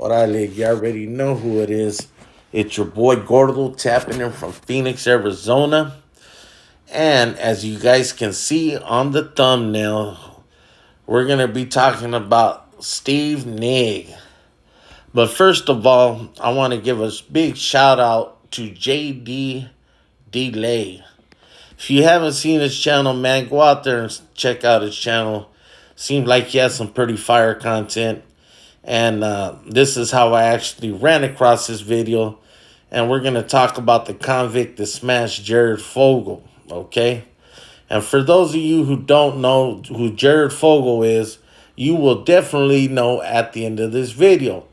Orale, you already know who it is. It's your boy Gordo tapping in from Phoenix, Arizona. And as you guys can see on the thumbnail, we're going to be talking about Steve Nigg. But first of all, I want to give a big shout out to JD Delay. If you haven't seen his channel, man, go out there and check out his channel. Seems like he has some pretty fire content. And this is how I actually ran across this video. And we're going to talk about the convict that smashed Jared Fogle, okay? And for those of you who don't know who Jared Fogle is, you will definitely know at the end of this video.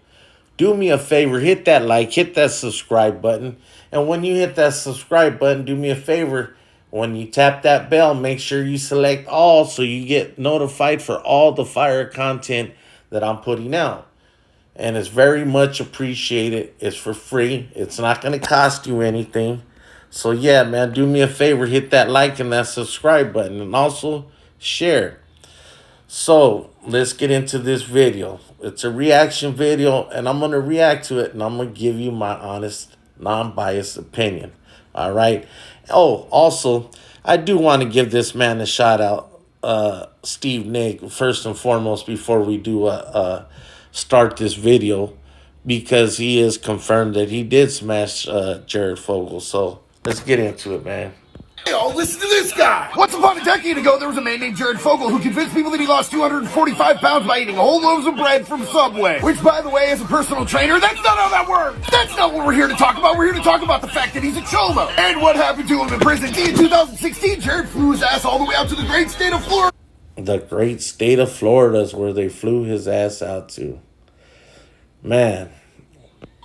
Do me a favor, hit that like, hit that subscribe button. And when you hit that subscribe button, do me a favor. When you tap that bell, make sure you select all so you get notified for all the fire content that I'm putting out. And it's very much appreciated. It's for free. It's not going to cost you anything. So yeah, man, do me a favor. Hit that like and that subscribe button. And also share. So let's get into this video. It's a reaction video. And I'm going to react to it. And I'm going to give you my honest, non-biased opinion. All right. Oh, also, I do want to give this man a shout out. Steve Nigg, first and foremost, before we do start this video, because he is confirmed that he did smash Jared Fogle. So let's get into it, man. Yo, listen to this guy. Once upon a decade ago, there was a man named Jared Fogle who convinced people that he lost 245 pounds by eating whole loaves of bread from Subway. Which, by the way, as a personal trainer, that's not how that works. That's not what we're here to talk about. We're here to talk about the fact that he's a cholo. And what happened to him in prison. In 2016, Jared flew his ass all the way out to the great state of Florida. The great state of Florida is where they flew his ass out to. Man.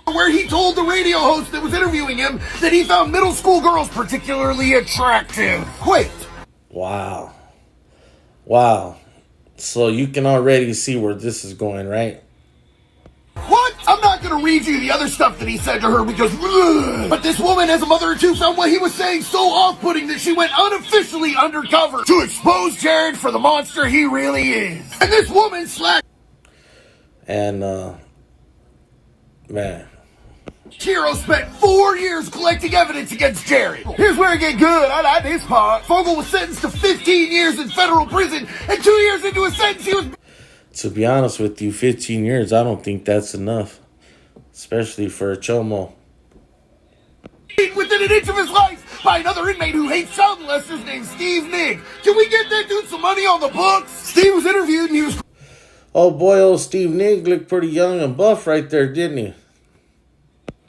Where he told the radio host that was interviewing him that he found middle school girls particularly attractive. Wait. Wow. Wow. So you can already see where this is going, right? What? I'm not going to read you the other stuff that he said to her because... But this woman, as a mother of two, found what he was saying so off-putting that she went unofficially undercover to expose Jared for the monster he really is. And this woman slacked... And, man... Chiro spent 4 years collecting evidence against Jared. Here's where it get good. I like this part. Fogle was sentenced to 15 years in federal prison, and 2 years into his sentence, he was... To be honest with you, 15 years, I don't think that's enough. Especially for a chomo. Within an inch of his life by another inmate who hates child molesters named Steve Nigg. Can we get that dude some money on the books? Steve was interviewed and he was... Oh boy, old Steve Nigg looked pretty young and buff right there, didn't he?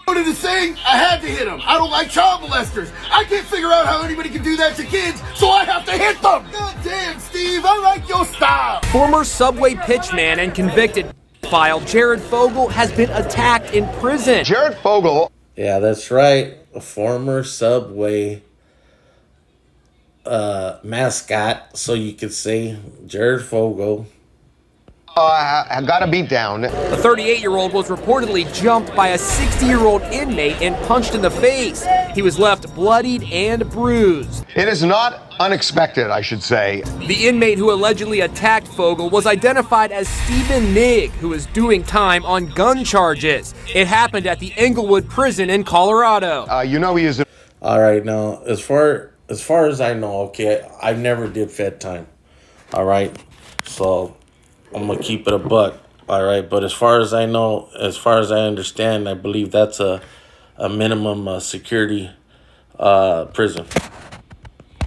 Quoted as saying, I had to hit him. I don't like child molesters. I can't figure out how anybody can do that to kids, so I have to hit them. God damn, Steve, I like your style. Former Subway pitchman and convicted pedophile Jared Fogle has been attacked in prison. Jared Fogle. Yeah, that's right. A former Subway mascot, so you could say Jared Fogle. I got a beat down. The 38-year-old was reportedly jumped by a 60-year-old inmate and punched in the face. He was left bloodied and bruised. It is not unexpected, I should say. The inmate who allegedly attacked Fogle was identified as Stephen Nigg, who is doing time on gun charges. It happened at the Englewood prison in Colorado. You know he is... All right, now, as far as I know, okay, I never did Fed time. All right, so... I'm going to keep it a buck, all right? But as far as I know, as far as I understand, I believe that's a minimum security prison.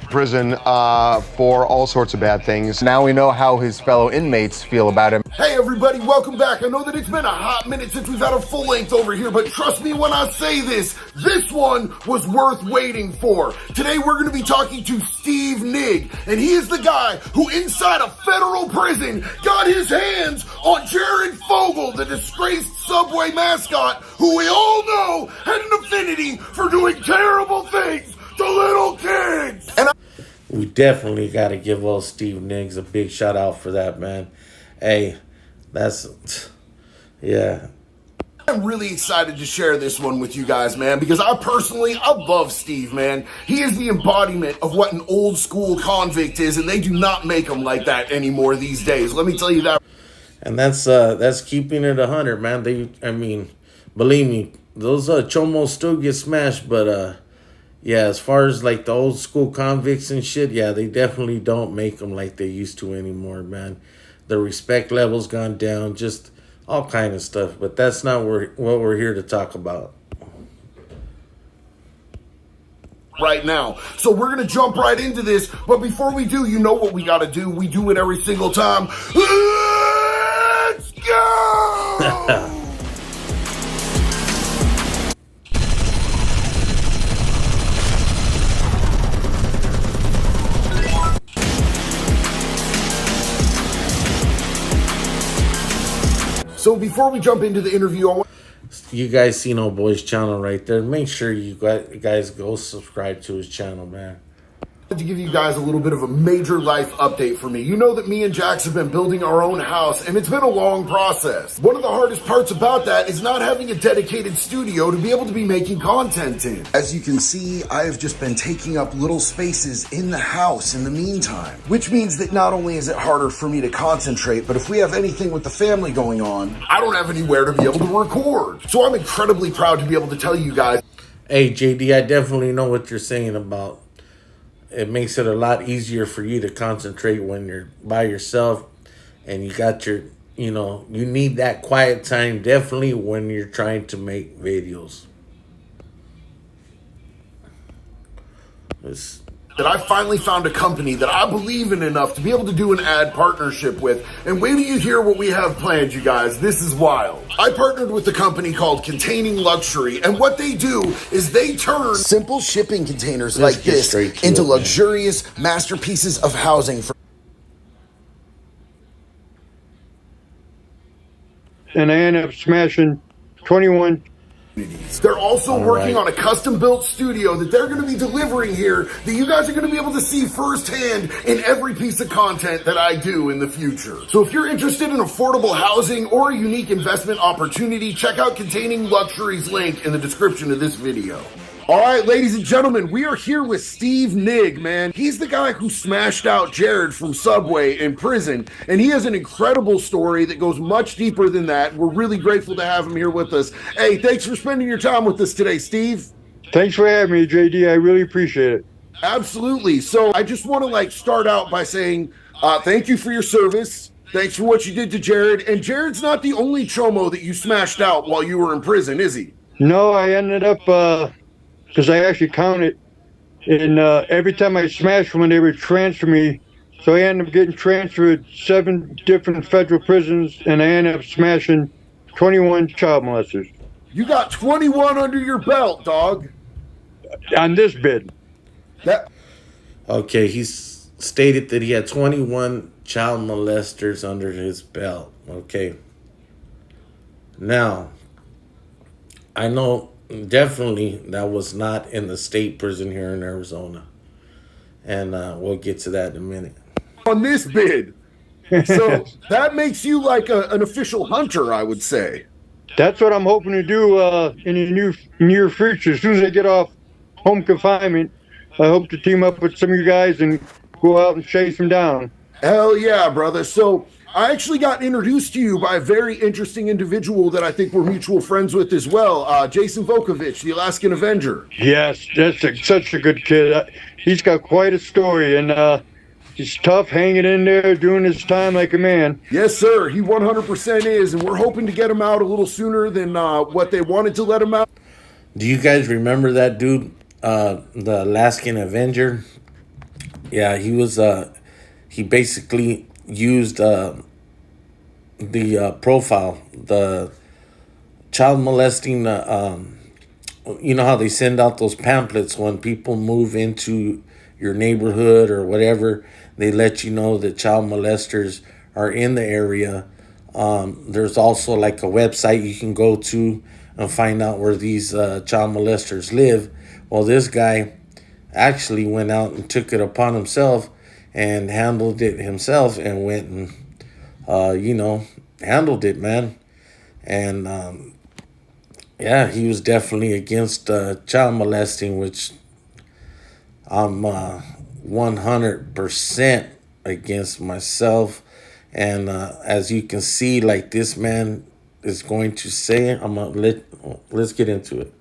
Prison for all sorts of bad things. Now we know how his fellow inmates feel about him. Hey everybody, welcome back. I know that it's been a hot minute since we've had a full length over here, but trust me when I say this one was worth waiting for. Today we're going to be talking to Steve Nigg, and he is the guy who inside a federal prison got his hands on Jared Fogle, the disgraced Subway mascot, who we all know had an affinity for doing terrible things to little kids. And we definitely got to give old Steve Nigg a big shout out for that, man. Hey, that's, yeah. I'm really excited to share this one with you guys, man, because I love Steve, man. He is the embodiment of what an old school convict is, and they do not make them like that anymore these days. Let me tell you that. And that's keeping it 100, man. I mean, believe me, those chomos still get smashed, but yeah, as far as like the old school convicts and shit, yeah, they definitely don't make them like they used to anymore, man. The respect level's gone down, just all kind of stuff. But that's not what we're here to talk about. Right now. So we're going to jump right into this. But before we do, you know what we got to do. We do it every single time. Let's go! So before we jump into the interview, I want You guys seen old boy's channel right there. Make sure you guys go subscribe to his channel, man. to give you guys a little bit of a major life update for me. You know that me and Jax have been building our own house, and it's been a long process. One of the hardest parts about that is not having a dedicated studio to be able to be making content in. As you can see, I have just been taking up little spaces in the house in the meantime, which means that not only is it harder for me to concentrate, but if we have anything with the family going on, I don't have anywhere to be able to record. So I'm incredibly proud to be able to tell you guys. Hey, JD, I definitely know what you're saying about it makes it a lot easier for you to concentrate when you're by yourself and you got your, you know, you need that quiet time definitely when you're trying to make videos. That I finally found a company that I believe in enough to be able to do an ad partnership with. And wait till you hear what we have planned, you guys. This is wild. I partnered with a company called Containing Luxury, and what they do is they turn simple shipping containers like this into luxurious masterpieces of housing for. And I ended up smashing 21. They're also working on a custom-built studio that they're going to be delivering here that you guys are going to be able to see firsthand in every piece of content that I do in the future. So if you're interested in affordable housing or a unique investment opportunity, check out Containing Luxury's link in the description of this video. All right, ladies and gentlemen, we are here with Steve Nigg, man. He's the guy who smashed out Jared from Subway in prison, and he has an incredible story that goes much deeper than that. We're really grateful to have him here with us. Hey, thanks for spending your time with us today, Steve. Thanks for having me, JD. I really appreciate it. Absolutely. So I just want to start out by saying thank you for your service. Thanks for what you did to Jared. And Jared's not the only chomo that you smashed out while you were in prison, is he? No, I ended up... because I actually counted, and every time I smashed one, they would transfer me. So I ended up getting transferred 7 different federal prisons, and I ended up smashing 21 child molesters. You got 21 under your belt, dog. On this bid. Okay, he's stated that he had 21 child molesters under his belt. Okay. Now, I know... definitely that was not in the state prison here in Arizona. And we'll get to that in a minute. On this bid. So that makes you like an official hunter, I would say. That's what I'm hoping to do in the near future. As soon as I get off home confinement, I hope to team up with some of you guys and go out and chase them down. Hell yeah, brother. So I actually got introduced to you by a very interesting individual that I think we're mutual friends with as well, Jason Vukovich, the Alaskan Avenger. Yes, that's such a good kid. He's got quite a story, and he's tough, hanging in there, doing his time like a man. Yes, sir. He 100% is, and we're hoping to get him out a little sooner than what they wanted to let him out. Do you guys remember that dude, the Alaskan Avenger? Yeah, he was, he basically used the profile, the child molesting, you know how they send out those pamphlets when people move into your neighborhood or whatever, they let you know that child molesters are in the area. There's also like a website you can go to and find out where these child molesters live. Well, this guy actually went out and took it upon himself and handled it himself and went and, you know, handled it, man. And, yeah, he was definitely against child molesting, which I'm 100% against myself And as you can see, like this man is going to say, let's get into it.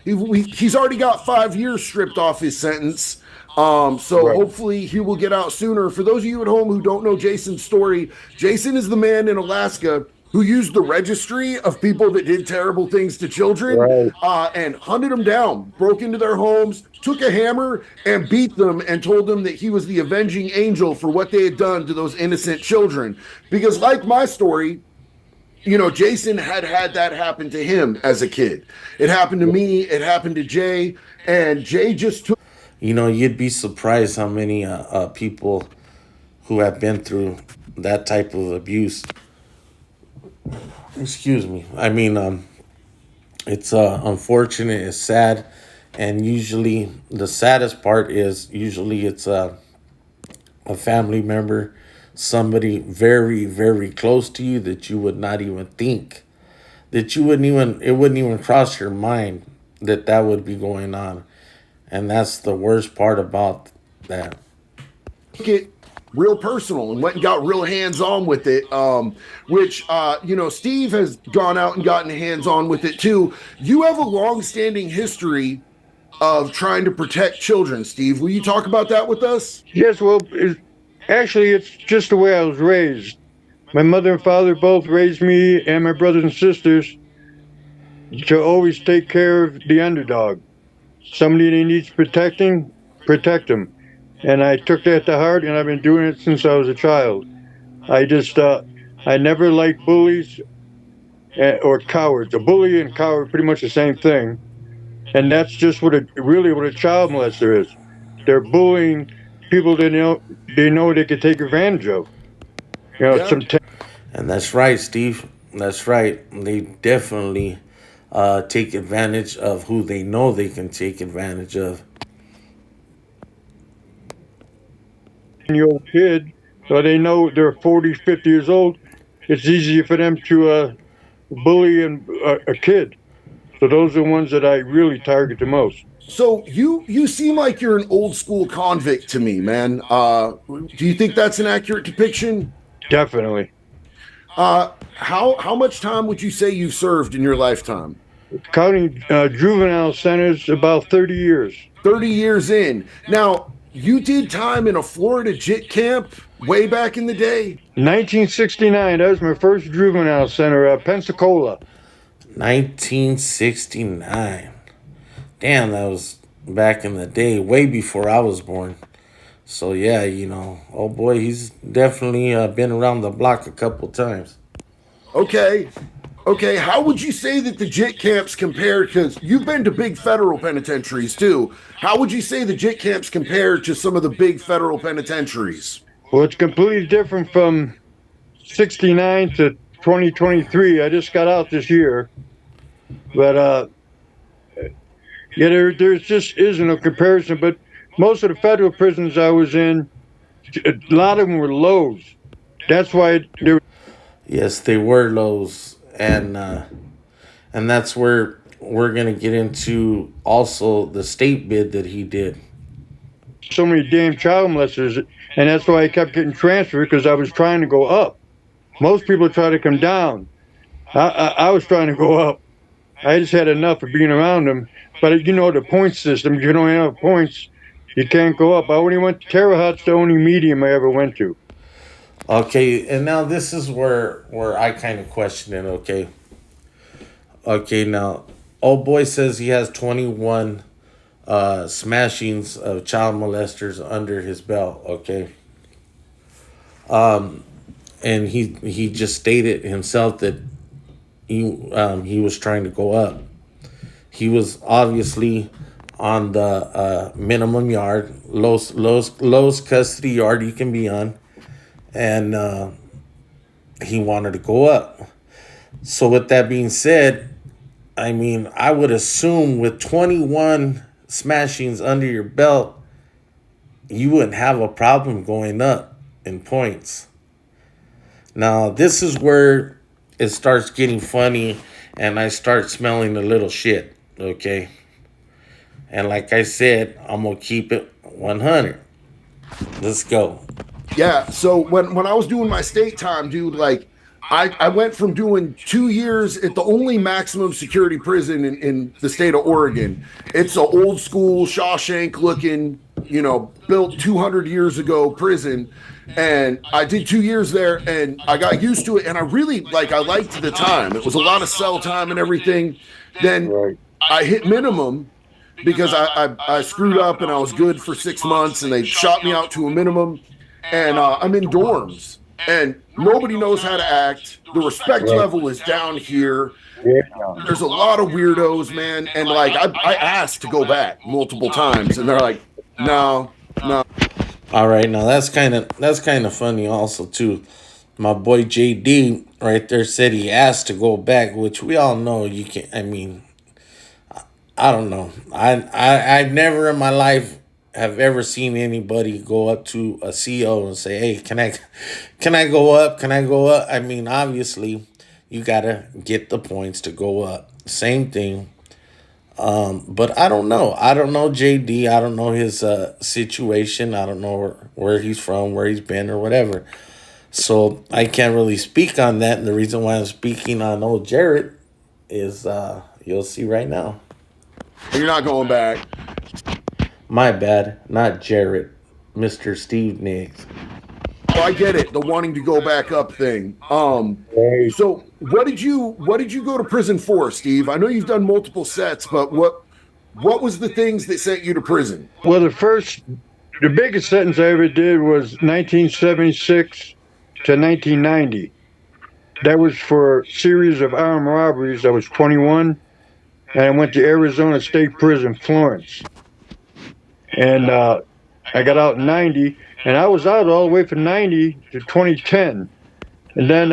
He's already got 5 years stripped off his sentence. So Right. hopefully he will get out sooner. For those of you at home who don't know Jason's story, Jason is the man in Alaska who used the registry of people that did terrible things to children Right. and hunted them down, broke into their homes, took a hammer and beat them, and told them that he was the avenging angel for what they had done to those innocent children. Because, like my story, Jason had that happen to him as a kid. It happened to me. It happened to Jay. And Jay just took. You'd be surprised how many people who have been through that type of abuse. Excuse me. I mean, it's unfortunate. It's sad. And usually the saddest part is usually it's a family member, somebody very, very close to you that you would not even think, that it wouldn't even cross your mind that would be going on. And that's the worst part about that. It real personal and went and got real hands-on with it, which Steve has gone out and gotten hands-on with it too. You have a long-standing history of trying to protect children, Steve. Will you talk about that with us? Yes, well, actually, it's just the way I was raised. My mother and father both raised me and my brothers and sisters to always take care of the underdog. Somebody that needs protecting, protect them. And I took that to heart, and I've been doing it since I was a child. I never liked bullies or cowards. A bully and coward are pretty much the same thing. And that's just what a child molester is. They're bullying people they know they could take advantage of. Yeah. And that's right, Steve. That's right. They definitely take advantage of who they know they can take advantage of. Year old kid, so they know they're 40, 50 years old. It's easier for them to bully a kid. So those are the ones that I really target the most. So you seem like you're an old school convict to me, man. Do you think that's an accurate depiction? Definitely. How much time would you say you've served in your lifetime? Counting juvenile centers, about 30 years. 30 years in. Now, you did time in a Florida JIT camp way back in the day? 1969, that was my first juvenile center, Pensacola. 1969. Damn, that was back in the day, way before I was born. So yeah, oh boy, he's definitely been around the block a couple times. Okay. How would you say that the JIT camps compare? Because you've been to big federal penitentiaries too. How would you say the JIT camps compare to some of the big federal penitentiaries? Well, it's completely different from 69 to 2023. I just got out this year. But there just isn't a comparison. But most of the federal prisons I was in, a lot of them were lows. That's why they were. Yes, they were lows, and that's where we're gonna get into also the state bid that he did. So many damn child molesters, and that's why I kept getting transferred, because I was trying to go up. Most people try to come down. I was trying to go up. I just had enough of being around them. But the point system, if you don't have points, you can't go up. I only went to Terre Haute's the only medium I ever went to. Okay, and now this is where I kind of question it, Okay, now, old boy says he has 21 smashings of child molesters under his belt, okay? And he just stated himself that he was trying to go up. He was obviously on the minimum yard, lowest custody yard you can be on, and he wanted to go up. So with that being said, I mean, I would assume with 21 smashings under your belt, you wouldn't have a problem going up in points. Now, this is where it starts getting funny and I start smelling a little shit, okay? And like I said, I'm going to keep it 100. Let's go. Yeah. So when I was doing my state time, dude, like I went from doing 2 years at the only maximum security prison in the state of Oregon. It's an old school Shawshank looking, built 200 years ago prison. And I did 2 years there and I got used to it. And I really I liked the time. It was a lot of cell time and everything. Then Right. I hit minimum because I screwed up and I was good for 6 months and they shot me out to a minimum and I'm in dorms and nobody knows how to act. The respect level is down here. Yeah. There's a lot of weirdos, man. And I asked to go back multiple times and they're like, no, no. All right, now that's kind of funny also too. My boy JD right there said he asked to go back, which we all know you can't. I mean, I don't know. I've never in my life have ever seen anybody go up to a CEO and say, "Hey, can I go up? Can I go up?" I mean, obviously, you gotta get the points to go up. Same thing. But I don't know. I don't know JD. I don't know his situation. I don't know where he's from, where he's been, or whatever. So I can't really speak on that. And the reason why I'm speaking on old Jarrett is you'll see right now. You're not going back. My bad, not Jarrett, Mr. Steve Niggs. Oh, I get it. The wanting to go back up thing. So what did you go to prison for, Steve? I know you've done multiple sets, but what was the things that sent you to prison? Well, the biggest sentence I ever did was 1976 to 1990. That was for a series of armed robberies. I was 21, and I went to Arizona State Prison, Florence. And I got out in 90, and I was out all the way from 90 to 2010. And then,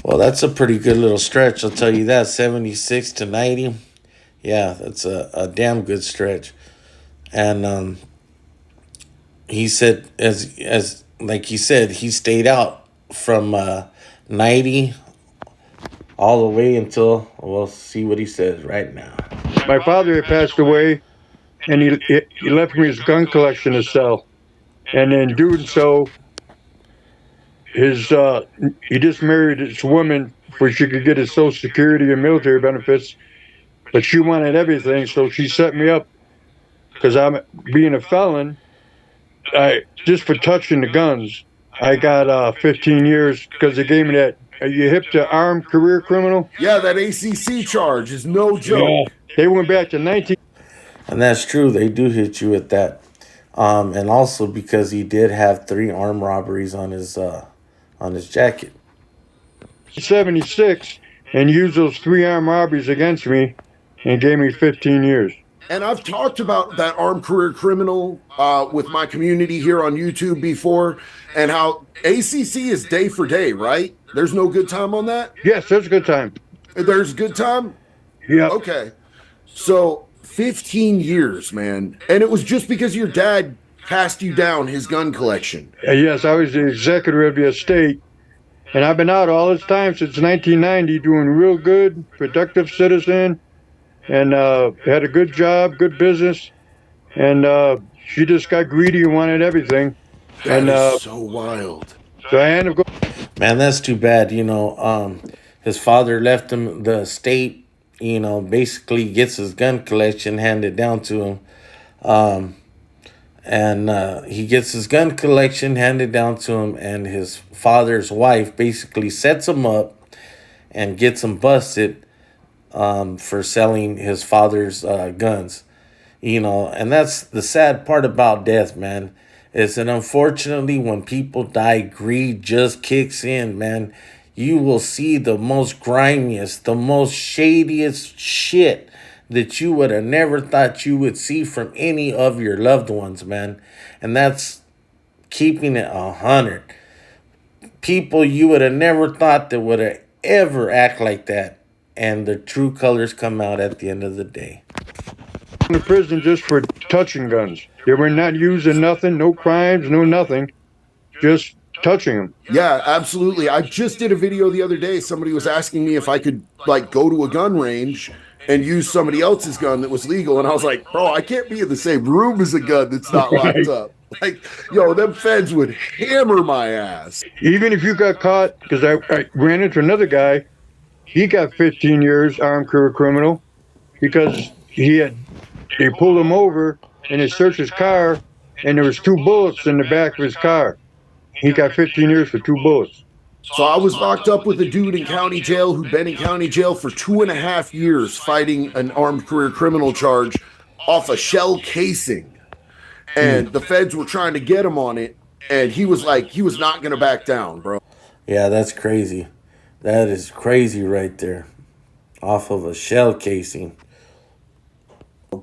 Well, that's a pretty good little stretch. I'll tell you that. 76 to 90. Yeah, that's a damn good stretch. And he said, as like he said, he stayed out from 90 all the way until, we'll see what he says right now. my father had passed away, and he left me his gun collection to sell. And in doing so, he just married this woman where she could get his Social Security and military benefits, but she wanted everything, so she set me up because I'm being a felon. I just for touching the guns, I got 15 years because they gave me that. Are you hip to armed career criminal? Yeah, that ACC charge is no joke. Yeah. They went back to 19. And that's true. They do hit you with that. And also because he did have 3 armed robberies on his jacket. 76 and used those 3 armed robberies against me and gave me 15 years. And I've talked about that armed career criminal with my community here on YouTube before, and how ACC is day for day, right? There's no good time on that? Yes, that's a good time. There's good time? Yeah. Okay. So 15 years, man. And it was just because your dad passed you down his gun collection. Yes, I was the executor of the estate, and I've been out all this time since 1990 doing real good, productive citizen, and had a good job, good business, and she just got greedy and wanted everything. That And is so wild. so I ended up going. Man, that's too bad. His father left him the estate, basically gets his gun collection handed down to him. And he gets his gun collection handed down to him, and his father's wife basically sets him up and gets him busted for selling his father's guns. And that's the sad part about death, man. Is that unfortunately when people die, greed just kicks in, man. You will see the most grimiest, the most shadiest shit that you would have never thought you would see from any of your loved ones, man. And that's keeping it 100. People you would have never thought that would have ever act like that. And their true colors come out at the end of the day. To prison just for touching guns. They were not using nothing, no crimes, no nothing, just touching them. Yeah, absolutely. I just did a video the other day. Somebody was asking me if I could go to a gun range and use somebody else's gun that was legal. And I was like, bro, I can't be in the same room as a gun that's not locked up. Like, yo, them feds would hammer my ass. Even if you got caught, because I ran into another guy, he got 15 years armed career criminal because they pulled him over and they searched his car and there was 2 bullets in the back of his car. He got 15 years for 2 bullets. So I was locked up with a dude in county jail who'd been in county jail for 2.5 years fighting an armed career criminal charge off a shell casing. And the feds were trying to get him on it. And he was like, he was not going to back down, bro. Yeah, that's crazy. That is crazy right there. Off of a shell casing.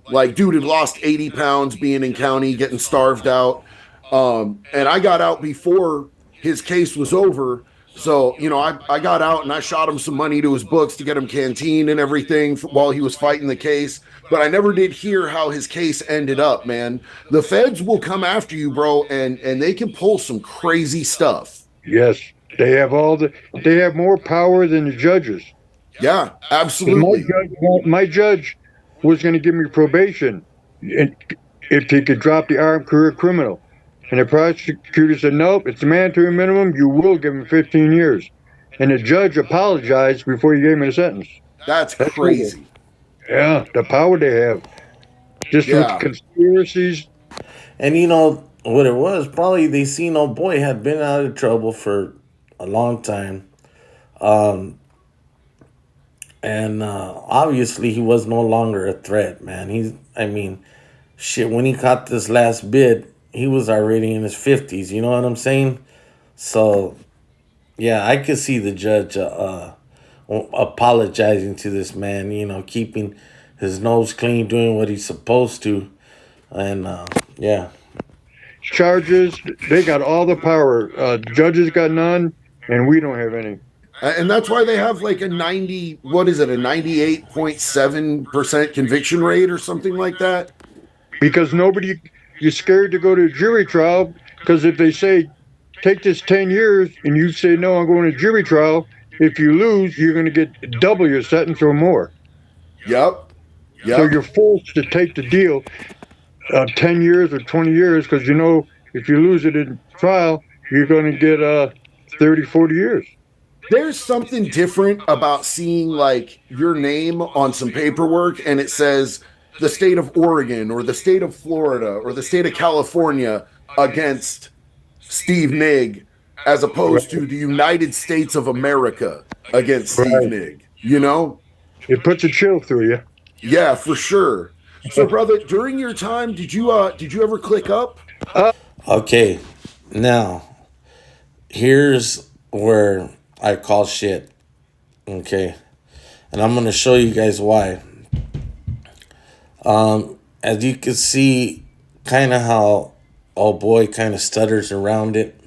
Like, dude had lost 80 pounds being in county, getting starved out. And I got out before his case was over. So, you know, I got out and I shot him some money to his books to get him canteen and everything while he was fighting the case. But I never did hear how his case ended up, man. The feds will come after you, bro, and they can pull some crazy stuff. Yes, they have more power than the judges. Yeah, absolutely. My judge was going to give me probation if he could drop the armed career criminal. And the prosecutor said, nope, it's a mandatory minimum. You will give him 15 years. And the judge apologized before he gave me a sentence. That's crazy. Yeah, the power they have. Just with conspiracies. And you know what it was? Probably they seen old boy had been out of trouble for a long time. And obviously he was no longer a threat, man. When he caught this last bid, he was already in his 50s, you know what I'm saying? So, yeah, I could see the judge apologizing to this man, you know, keeping his nose clean, doing what he's supposed to. And, yeah. Charges, they got all the power. Judges got none, and we don't have any. And that's why they have like a 98.7% conviction rate or something like that. Because you're scared to go to a jury trial, because if they say, take this 10 years, and you say, no, I'm going to jury trial, if you lose, you're going to get double your sentence or more. Yep. So you're forced to take the deal, 10 years or 20 years, because you know if you lose it in trial, you're going to get 30, 40 years. There's something different about seeing like your name on some paperwork and it says the state of Oregon or the state of Florida or the state of California against Steve Nigg as opposed to the United States of America against Steve Nigg, you know? It puts a chill through you. Yeah, for sure. So, brother, during your time, did you ever click up? Okay, now, here's where I call shit. Okay, and I'm going to show you guys why. As you can see, kind of how old boy kind of stutters around it.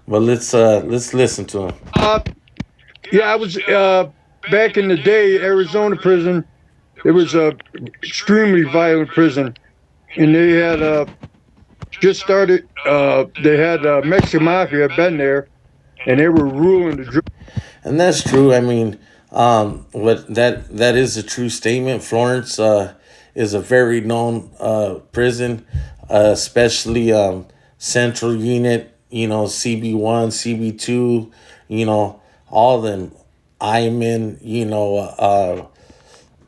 But let's listen to him. Yeah, I was back in the day, Arizona prison. It was a extremely violent prison, and they had just started. They had Mexican mafia had been there, and they were ruling the jury. And that's true. I mean, that is a true statement. Florence is a very known prison, especially Central Unit. You know, CB1, CB2. You know, all of them. Iman.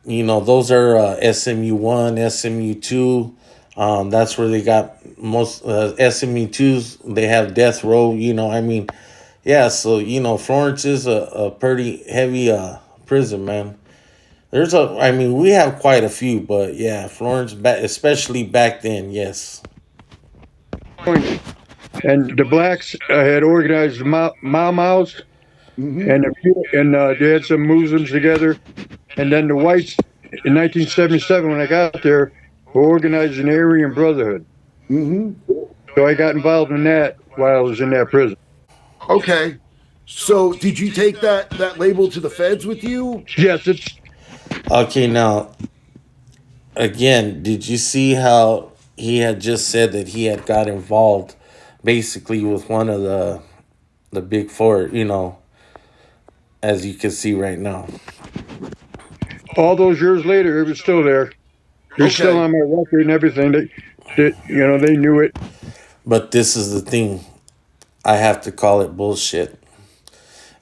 Those are SMU1, SMU2. That's where they got most SMU2s. They have death row. Yeah. So Florence is a pretty heavy prison, man. We have quite a few, but yeah, Florence, especially back then, yes. And the blacks had organized the Mau-Maus, and they had some Muslims together. And then the whites, in 1977, when I got there, were organized an Aryan Brotherhood. So I got involved in that while I was in that prison. Okay. So did you take that label to the feds with you? Yes, it's... Okay, now, again, did you see how he had just said that he had got involved basically with one of the big four, as you can see right now. All those years later, it was still there. They're still on my record and everything. They knew it. But this is the thing. I have to call it bullshit.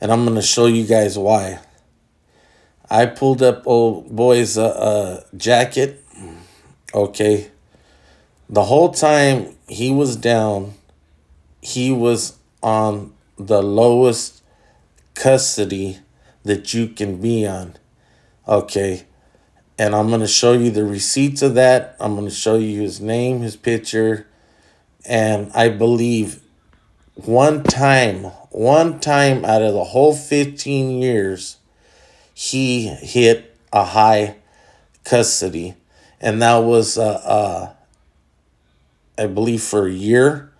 And I'm going to show you guys why. I pulled up old boy's jacket. Okay. The whole time he was down, he was on the lowest custody that you can be on. Okay. And I'm going to show you the receipts of that. I'm going to show you his name, his picture. And I believe one time out of the whole 15 years, he hit a high custody. And that was, I believe, for a year.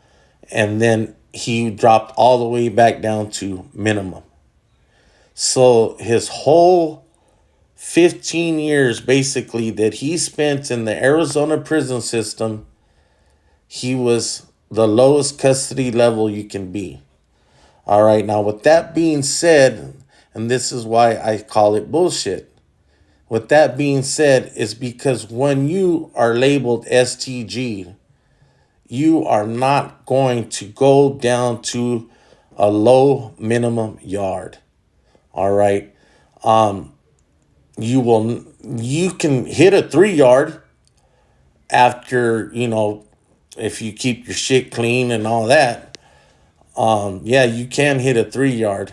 And then he dropped all the way back down to minimum. So his whole 15 years, basically, that he spent in the Arizona prison system, he was the lowest custody level you can be. All right, now with that being said, and this is why I call it bullshit. With that being said, it's because when you are labeled STG, you are not going to go down to a low minimum yard. All right. You can hit a 3 yard after, if you keep your shit clean and all that. Yeah, you can hit a 3 yard,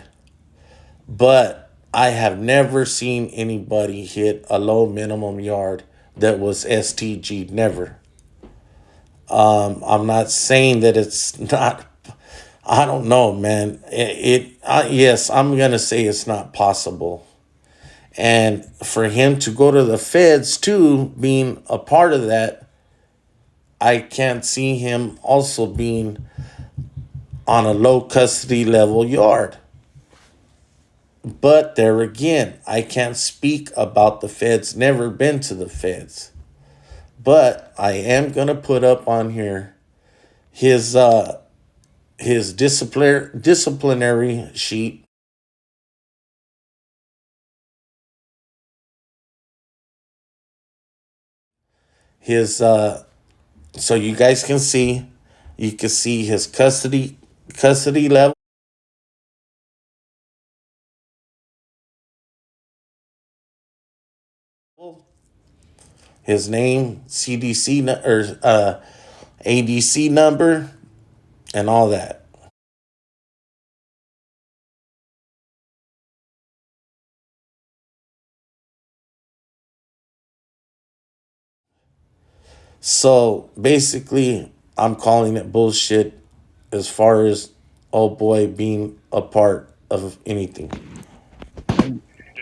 but I have never seen anybody hit a low minimum yard that was STG. Never. I'm not saying that it's not. I don't know, man. Yes, I'm gonna say it's not possible. And for him to go to the feds too, being a part of that, I can't see him also being on a low custody level yard. But there again, I can't speak about the feds, never been to the feds. But I am going to put up on here his disciplinary sheet. His so you guys can see, his custody level, his name, CDC or ADC number, and all that. So basically, I'm calling it bullshit as far as old boy being a part of anything.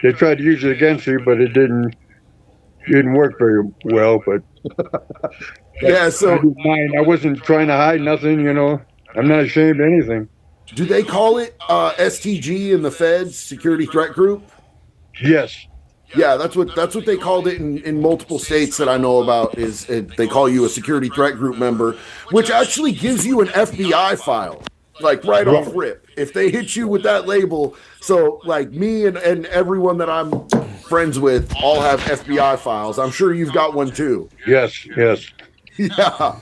They tried to use it against you, but it didn't work very well. But Yeah, I so didn't mind. I wasn't trying to hide nothing. I'm not ashamed of anything. do they call it STG in the feds, security threat group? Yes. Yeah, that's what they called it in multiple states that I know about. They call you a security threat group member, which actually gives you an FBI file, like right off Right. rip. If they hit you with that label, so like me and everyone that I'm friends with all have FBI files. I'm sure you've got one too. Yes. Yes. Yeah.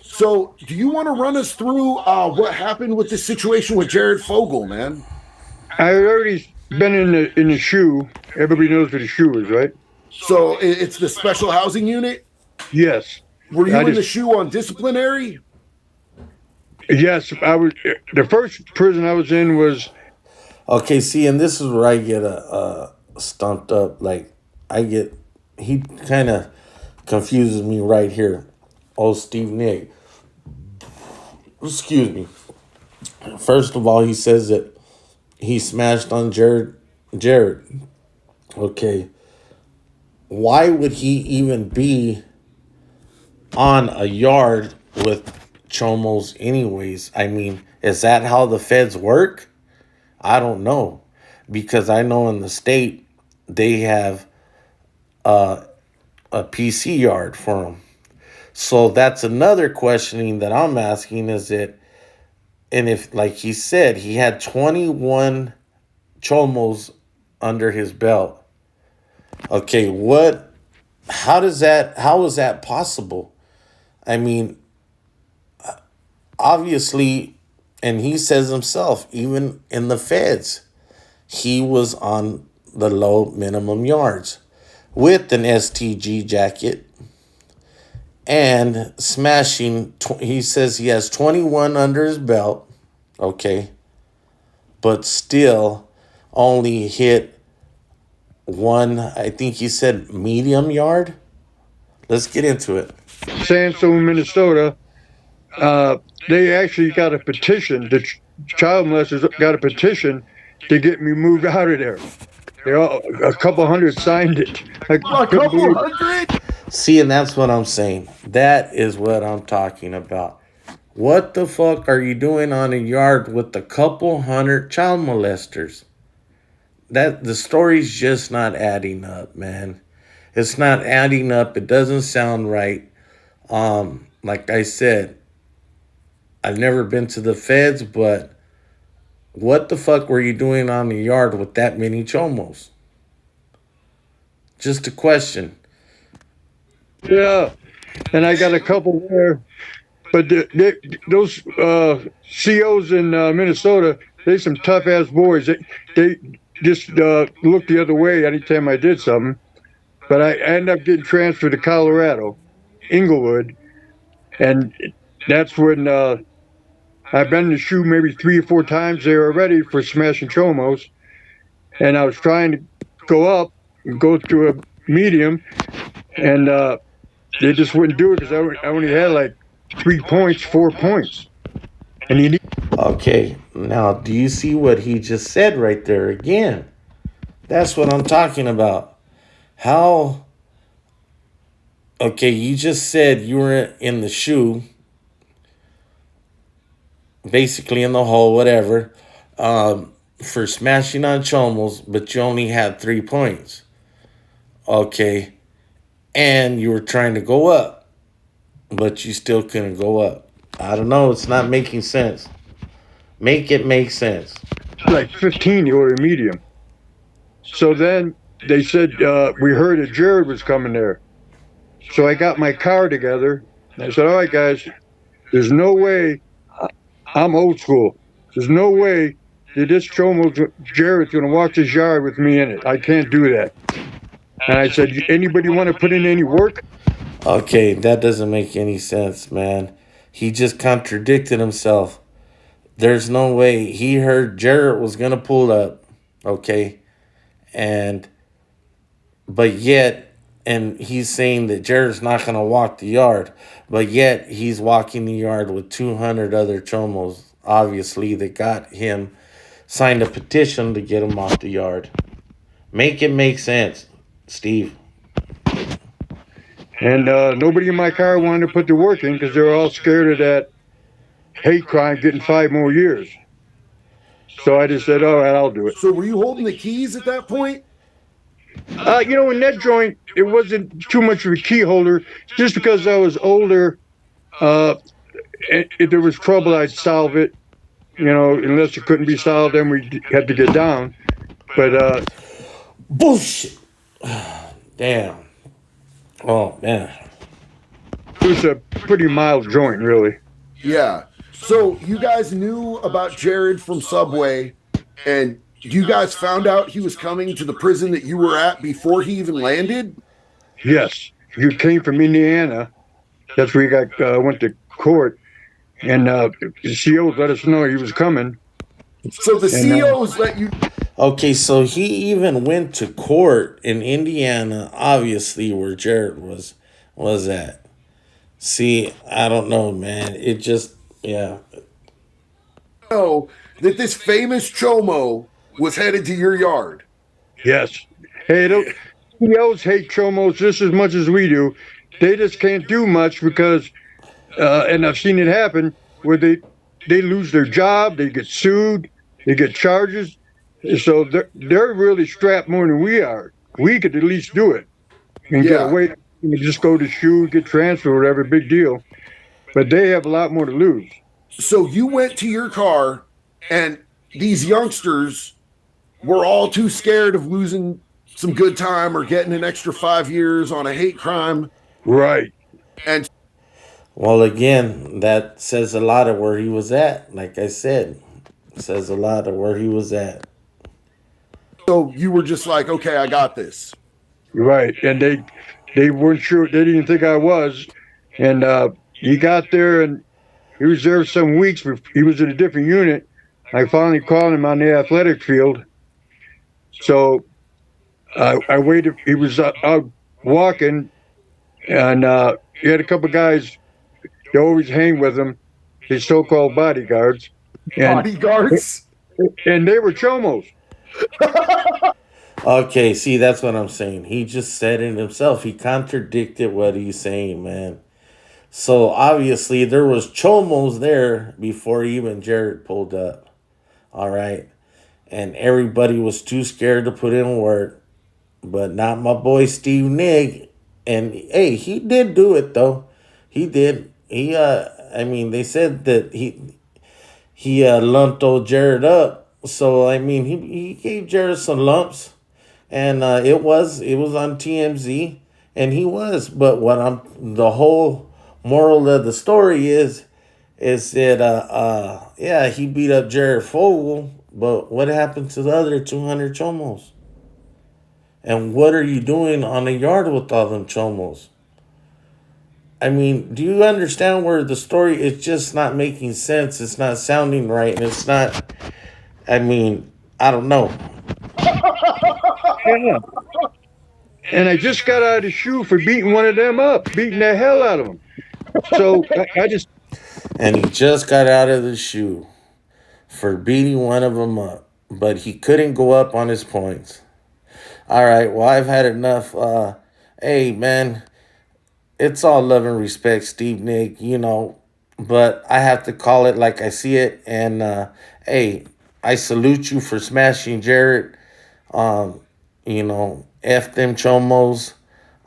So, do you want to run us through what happened with this situation with Jared Fogle, man? I already been in the shoe. Everybody knows what a shoe is, right? So it's the special housing unit. Yes. Were you I in the just- shoe on disciplinary? Yes, I was. The first prison I was in was. Okay, see, and this is where I get stumped up. Like, he kind of confuses me right here. Oh, Steve Nigg. Excuse me. First of all, he says that he smashed on Jared. Okay. Why would he even be on a yard with chomos anyways? I mean, is that how the feds work? I don't know. Because I know in the state, they have a PC yard for them. So that's another questioning that I'm asking is that, and if, like he said, he had 21 chomos under his belt. Okay, how is that possible? I mean, obviously, and he says himself, even in the feds, he was on the low minimum yards with an STG jacket and smashing. He says he has 21 under his belt, okay, but still only hit one, I think he said medium yard. Let's get into it. Sandstone, Minnesota, they actually got a petition. The child molesters got a petition to get me moved out of there. A couple hundred signed it. A couple hundred? See, and that's what I'm saying. That is what I'm talking about. What the fuck are you doing on a yard with a couple hundred child molesters? That the story's just not adding up, man. It's not adding up. It doesn't sound right. Like I said, I've never been to the feds, but what the fuck were you doing on the yard with that many chomos? Just a question. Yeah, and I got a couple there. But those COs in Minnesota, they some tough ass boys. They just looked the other way anytime I did something. But I ended up getting transferred to Colorado, Inglewood, and that's when I've been in the shoe maybe 3 or 4 times there already for smashing chomos. And I was trying to go up and go to a medium, and they just wouldn't do it because I only had like 3 points, 4 points. And you need. Okay, now do you see what he just said right there again? That's what I'm talking about. How? Okay, you just said you were in the shoe, basically in the hole, whatever, for smashing on chomos, but you only had 3 points. Okay, and you were trying to go up, but you still couldn't go up. I don't know. It's not making sense. Make it make sense. Like 15, you order medium. So then they said, we heard that Jared was coming there. So I got my car together. And I said, all right, guys, there's no way, I'm old school. There's no way that this chomo Jared's going to walk this yard with me in it. I can't do that. And I said, anybody want to put in any work? Okay, that doesn't make any sense, man. He just contradicted himself. There's no way. He heard Jared was going to pull up, okay? But yet, and he's saying that Jared's not going to walk the yard, but yet he's walking the yard with 200 other chomos, obviously, that got him, signed a petition to get him off the yard. Make it make sense, Steve. And nobody in my car wanted to put the work in because they were all scared of that hate crime getting 5 more years. So I just said, all right, I'll do it. So were you holding the keys at that point? In that joint, it wasn't too much of a key holder. Just because I was older, if there was trouble, I'd solve it. Unless it couldn't be solved, then we had to get down. But bullshit. Damn. Oh, man. It was a pretty mild joint, really. Yeah. So you guys knew about Jared from Subway, and you guys found out he was coming to the prison that you were at before he even landed? Yes. You came from Indiana. That's where you went to court. And the COs let us know he was coming. So the COs let you... Okay, so he even went to court in Indiana, obviously, where Jared was at. See, I don't know, man. It just, yeah. Know that this famous chomo was headed to your yard. Yes. Hey, COs hate chomos just as much as we do. They just can't do much because, and I've seen it happen, where they lose their job, they get sued, they get charges. So they're really strapped more than we are. We could at least do it and get away. Just go to SHU, get transferred, whatever, big deal. But they have a lot more to lose. So you went to your car, and these youngsters were all too scared of losing some good time or getting an extra 5 years on a hate crime. Right. And Well, again, that says a lot of where he was at. Like I said, it says a lot of where he was at. So you were just like, okay, I got this. Right, and they weren't sure. They didn't think I was, and he got there and he was there some weeks. He was in a different unit. I finally called him on the athletic field. So I waited. He was out walking, and he had a couple of guys that always hang with him, his so-called bodyguards, and Bodyguards? and they were chomos. Okay, see, that's what I'm saying. He just said it himself. He contradicted what he's saying, man. So obviously there was chomos there before even Jared pulled up. All right. And everybody was too scared to put in work. But not my boy Steve Nigg. And hey, he did do it though. He did. I mean, they said that he lumped old Jared up. So I mean he gave Jared some lumps. And it was on TMZ, and he was. But the whole moral of the story is that yeah, he beat up Jared Fogle, but what happened to the other 200 chomos? And what are you doing on the yard with all them chomos? I mean, do you understand where the story is just not making sense? It's not sounding right, and it's not. I mean, I don't know. Yeah. And I just got out of the shoe for beating one of them up, beating the hell out of them. So I just. And he just got out of the shoe for beating one of them up, but he couldn't go up on his points. All right, well, I've had enough. Hey, man, it's all love and respect, Steve Nigg, but I have to call it like I see it. And, hey, I salute you for smashing Jared. F them chomos.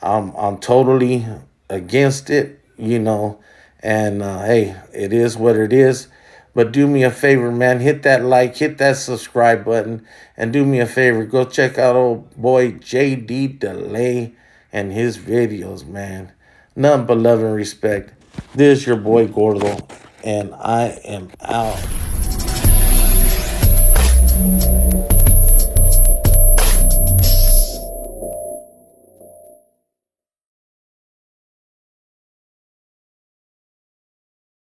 I'm totally against it, and hey, it is what it is. But do me a favor, man, hit that like, hit that subscribe button, and do me a favor, go check out old boy JD Delay and his videos, man. Nothing but love and respect. This is your boy Gordo, and I am out.